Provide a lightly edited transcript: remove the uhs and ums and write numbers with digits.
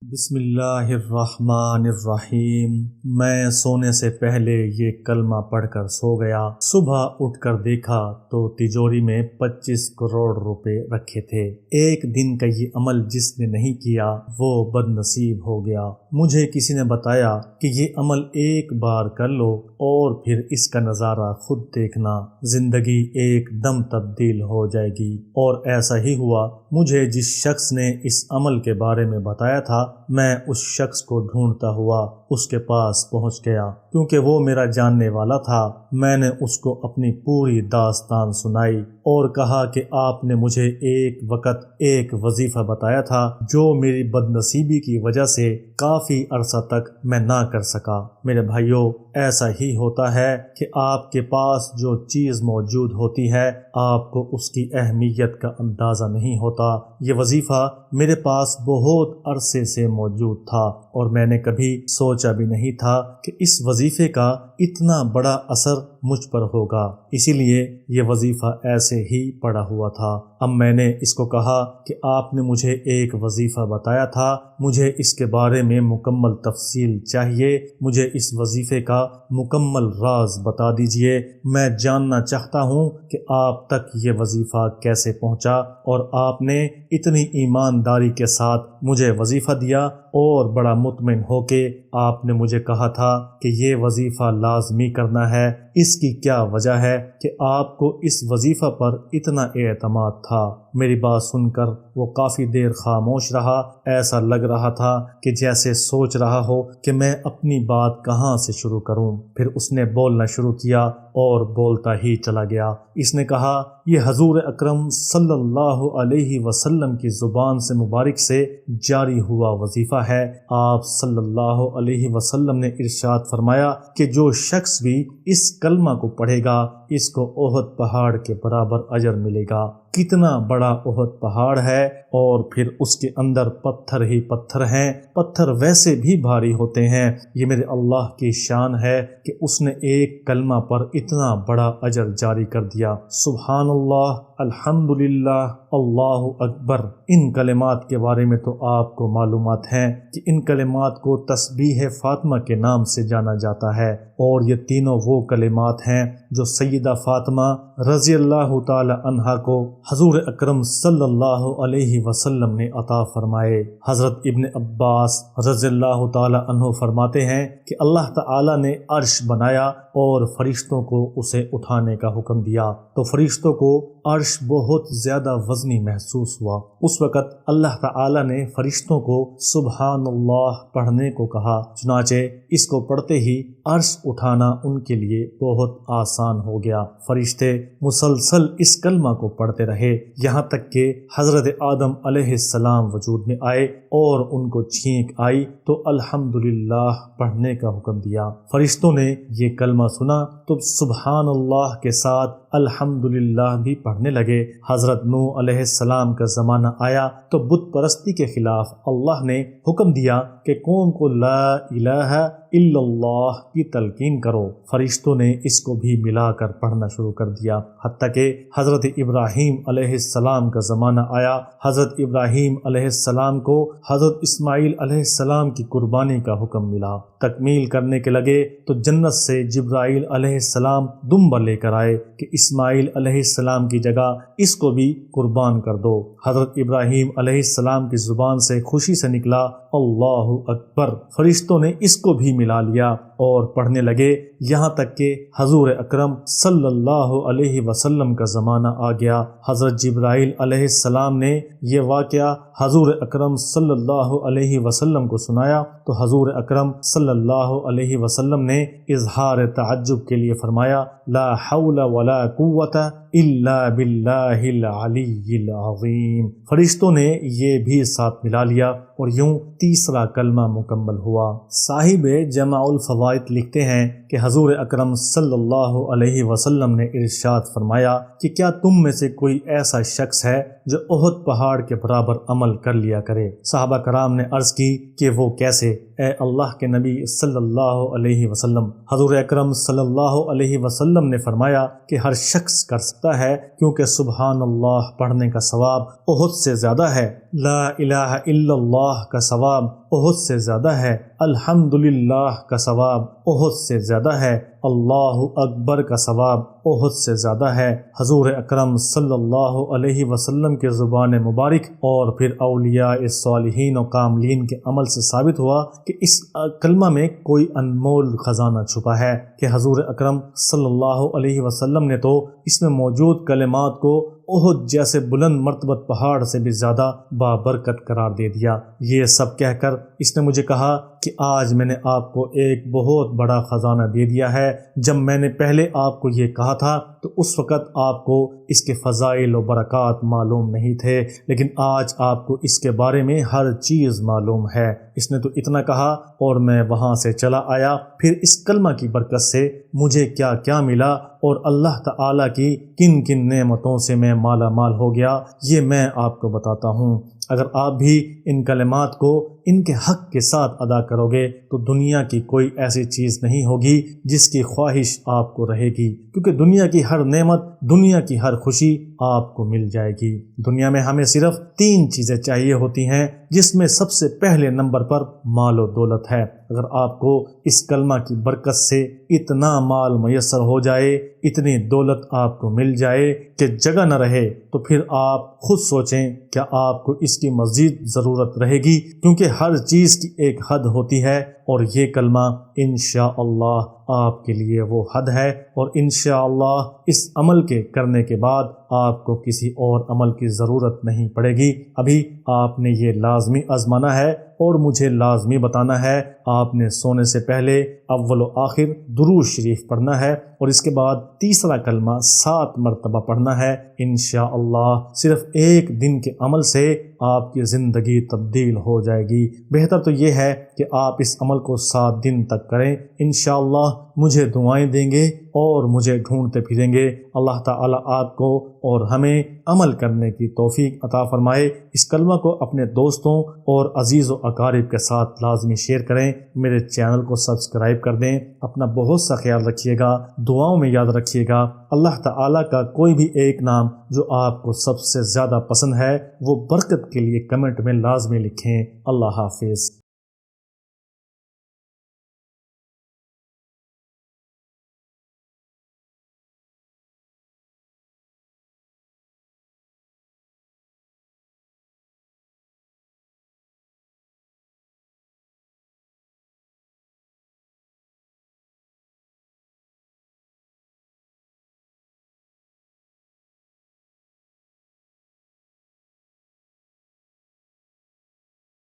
بسم اللہ الرحمن الرحیم۔ میں سونے سے پہلے یہ کلمہ پڑھ کر سو گیا۔ صبح اٹھ کر دیکھا تو تجوری میں 25 کروڑ روپے رکھے تھے۔ ایک دن کا یہ عمل جس نے نہیں کیا وہ بد نصیب ہو گیا۔ مجھے کسی نے بتایا کہ یہ عمل ایک بار کر لو اور پھر اس کا نظارہ خود دیکھنا، زندگی ایک دم تبدیل ہو جائے گی۔ اور ایسا ہی ہوا۔ مجھے جس شخص نے اس عمل کے بارے میں بتایا تھا، میں اس شخص کو ڈھونڈتا ہوا اس کے پاس پہنچ گیا۔ کیونکہ وہ میرا جاننے والا تھا، میں نے اس کو اپنی پوری داستان سنائی اور کہا کہ آپ نے مجھے ایک وقت ایک وظیفہ بتایا تھا جو میری بد نصیبی کی وجہ سے کافی عرصہ تک میں نہ کر سکا۔ میرے بھائیوں، ایسا ہی ہوتا ہے کہ آپ کے پاس جو چیز موجود ہوتی ہے آپ کو اس کی اہمیت کا اندازہ نہیں ہوتا۔ یہ وظیفہ میرے پاس بہت عرصے سے موجود تھا اور میں نے کبھی سوچا بھی نہیں تھا کہ اس وظیفے کا اتنا بڑا اثر مجھ پر ہوگا، اسی لیے یہ وظیفہ ایسے ہی پڑا ہوا تھا۔ اب میں نے اس کو کہا کہ آپ نے مجھے ایک وظیفہ بتایا تھا، مجھے اس کے بارے میں مکمل تفصیل چاہیے، مجھے اس وظیفے کا مکمل راز بتا دیجئے۔ میں جاننا چاہتا ہوں کہ آپ تک یہ وظیفہ کیسے پہنچا اور آپ نے اتنی ایمانداری کے ساتھ مجھے وظیفہ دیا اور بڑا مطمئن ہو کے آپ نے مجھے کہا تھا کہ یہ وظیفہ لازمی کرنا ہے۔ اس کی کیا وجہ ہے کہ آپ کو اس وظیفہ پر اتنا اعتماد تھا؟ میری بات سن کر وہ کافی دیر خاموش رہا، ایسا لگ رہا تھا کہ جیسے سوچ رہا ہو کہ میں اپنی بات کہاں سے شروع کروں۔ پھر اس نے بولنا شروع کیا اور بولتا ہی چلا گیا۔ اس نے کہا، یہ حضور اکرم صلی اللہ علیہ وسلم کی زبان سے مبارک سے جاری ہوا وظیفہ ہے۔ آپ صلی اللہ علیہ وسلم نے ارشاد فرمایا کہ جو شخص بھی اس کلمہ کو پڑھے گا اس کو احد پہاڑ کے برابر اجر ملے گا۔ کتنا بڑا احد پہاڑ ہے اور پھر اس کے اندر پتھر ہی پتھر ہیں، پتھر ویسے بھی بھاری ہوتے ہیں۔ یہ میرے اللہ کی شان ہے کہ اس نے ایک کلمہ پر اتنا بڑا اجر جاری کر دیا۔ سبحان اللہ، الحمدللہ، اللہ اکبر۔ ان کلمات کے بارے میں تو آپ کو معلومات ہیں کہ ان کلمات کو تسبیح فاطمہ کے نام سے جانا جاتا ہے، اور یہ تینوں وہ کلمات ہیں جو سیدہ فاطمہ رضی اللہ تعالی عنہا کو حضور اکرم صلی اللہ علیہ وسلم نے عطا فرمائے۔ حضرت ابن عباس رضی اللہ تعالی عنہ فرماتے ہیں کہ اللہ تعالی نے عرش بنایا اور فرشتوں کو اسے اٹھانے کا حکم دیا، تو فرشتوں کو عرش بہت زیادہ وزنی محسوس ہوا۔ اس وقت اللہ تعالی نے فرشتوں کو سبحان اللہ پڑھنے کو کہا، چنانچہ اس کو پڑھتے ہی عرش اٹھانا ان کے لیے بہت آسان ہو گیا۔ فرشتے مسلسل اس کلمہ کو پڑھتے رہے یہاں تک کہ حضرت آدم علیہ السلام وجود میں آئے اور ان کو چھینک آئی تو الحمدللہ پڑھنے کا حکم دیا۔ فرشتوں نے یہ کلمہ سنا تو سبحان اللہ کے ساتھ الحمدللہ بھی پڑھنے لگے۔ حضرت نوح علیہ السلام کا زمانہ آیا تو بت پرستی کے خلاف اللہ نے حکم دیا کہ قوم کو لا الہ الا اللہ کی تلقین کرو۔ فرشتوں نے اس کو بھی ملا کر پڑھنا شروع کر دیا، حتیٰ کہ حضرت ابراہیم علیہ السلام کا زمانہ آیا۔ حضرت ابراہیم علیہ السلام کو حضرت اسماعیل علیہ السلام کی قربانی کا حکم ملا۔ تکمیل کرنے کے لگے تو جنت سے جبرائیل علیہ السلام دمبا لے کر آئے کہ اسماعیل علیہ السلام کی جگہ اس کو بھی قربان کر دو۔ حضرت ابراہیم علیہ السلام کی زبان سے خوشی سے نکلا اللہ اکبر۔ فرشتوں نے اس کو بھی ملا لیا اور پڑھنے لگے یہاں تک کہ حضور اکرم صلی اللہ علیہ وسلم کا زمانہ آ گیا۔ حضرت جبرائیل علیہ السلام نے یہ واقعہ حضور اکرم صلی اللہ علیہ وسلم کو سنایا تو حضور اکرم صلی اللہ علیہ وسلم نے اظہار تعجب کے لیے فرمایا، لا حول ولا قوت الا باللہ العلی العظیم۔ فرشتوں نے یہ بھی ساتھ ملا لیا اور یوں تیسرا کلمہ مکمل ہوا۔ صاحب جمع الفوائد لکھتے ہیں کہ حضور اکرم صلی اللہ علیہ وسلم نے ارشاد فرمایا کہ کیا تم میں سے کوئی ایسا شخص ہے جو احد پہاڑ کے برابر عمل کر لیا کرے۔ صحابہ کرام نے عرض کی کہ وہ کیسے؟ اے اللہ کے نبی صلی اللہ علیہ وسلم، حضور اکرم صلی اللہ علیہ وسلم نے فرمایا کہ ہر شخص کر سکتا ہے، کیونکہ سبحان اللہ پڑھنے کا ثواب احد سے زیادہ ہے، لا الہ الا اللہ کا ثواب احد سے زیادہ ہے، الحمدللہ کا ثواب احد سے زیادہ ہے، اللہ اکبر کا ثواب احد سے زیادہ ہے۔ حضور اکرم صلی اللہ علیہ وسلم کے زبان مبارک اور پھر اولیاء صالحین و کاملین کے عمل سے ثابت ہوا کہ اس کلمہ میں کوئی انمول خزانہ چھپا ہے، کہ حضور اکرم صلی اللہ علیہ وسلم نے تو اس میں موجود کلمات کو احد جیسے بلند مرتبت پہاڑ سے بھی زیادہ بابرکت قرار دے دیا۔ یہ سب کہہ کر اس نے مجھے کہا کہ آج میں نے آپ کو ایک بہت بڑا خزانہ دے دیا ہے۔ جب میں نے پہلے آپ کو یہ کہا تھا تو اس وقت آپ کو اس کے فضائل و برکات معلوم نہیں تھے، لیکن آج آپ کو اس کے بارے میں ہر چیز معلوم ہے۔ اس نے تو اتنا کہا اور میں وہاں سے چلا آیا۔ پھر اس کلمہ کی برکت سے مجھے کیا کیا ملا اور اللہ تعالیٰ کی کن کن نعمتوں سے میں مالا مال ہو گیا، یہ میں آپ کو بتاتا ہوں۔ اگر آپ بھی ان کلمات کو ان کے حق کے ساتھ ادا کرو گے تو دنیا کی کوئی ایسی چیز نہیں ہوگی جس کی خواہش آپ کو رہے گی، کیونکہ دنیا کی ہر نعمت، دنیا کی ہر خوشی آپ کو مل جائے گی۔ دنیا میں ہمیں صرف 3 چیزیں چاہیے ہوتی ہیں، جس میں سب سے پہلے نمبر پر مال و دولت ہے۔ اگر آپ کو اس کلمہ کی برکت سے اتنا مال میسر ہو جائے، اتنی دولت آپ کو مل جائے کہ جگہ نہ رہے، تو پھر آپ خود سوچیں کیا آپ کو اس کی مزید ضرورت رہے گی؟ کیونکہ ہر چیز کی ایک حد ہوتی ہے، اور یہ کلمہ انشاءاللہ آپ کے لیے وہ حد ہے، اور انشاءاللہ اس عمل کے کرنے کے بعد آپ کو کسی اور عمل کی ضرورت نہیں پڑے گی۔ ابھی آپ نے یہ لازمی آزمانا ہے اور مجھے لازمی بتانا ہے۔ آپ نے سونے سے پہلے اول و آخر درود شریف پڑھنا ہے، اور اس کے بعد تیسرا کلمہ 7 مرتبہ پڑھنا ہے۔ انشاءاللہ صرف ایک دن کے عمل سے آپ کی زندگی تبدیل ہو جائے گی۔ بہتر تو یہ ہے کہ آپ اس عمل کو 7 دن تک کریں، انشاءاللہ مجھے دعائیں دیں گے اور مجھے ڈھونڈتے پھریں گے۔ اللہ تعالیٰ آپ کو اور ہمیں عمل کرنے کی توفیق عطا فرمائے۔ اس کلمہ کو اپنے دوستوں اور عزیز و اقارب کے ساتھ لازمی شیئر کریں، میرے چینل کو سبسکرائب کر دیں۔ اپنا بہت سا خیال رکھیے گا، دعاؤں میں یاد رکھیے گا۔ اللہ تعالیٰ کا کوئی بھی ایک نام جو آپ کو سب سے زیادہ پسند ہے وہ برکت کے لیے کمنٹ میں لازمی لکھیں۔ اللہ حافظ۔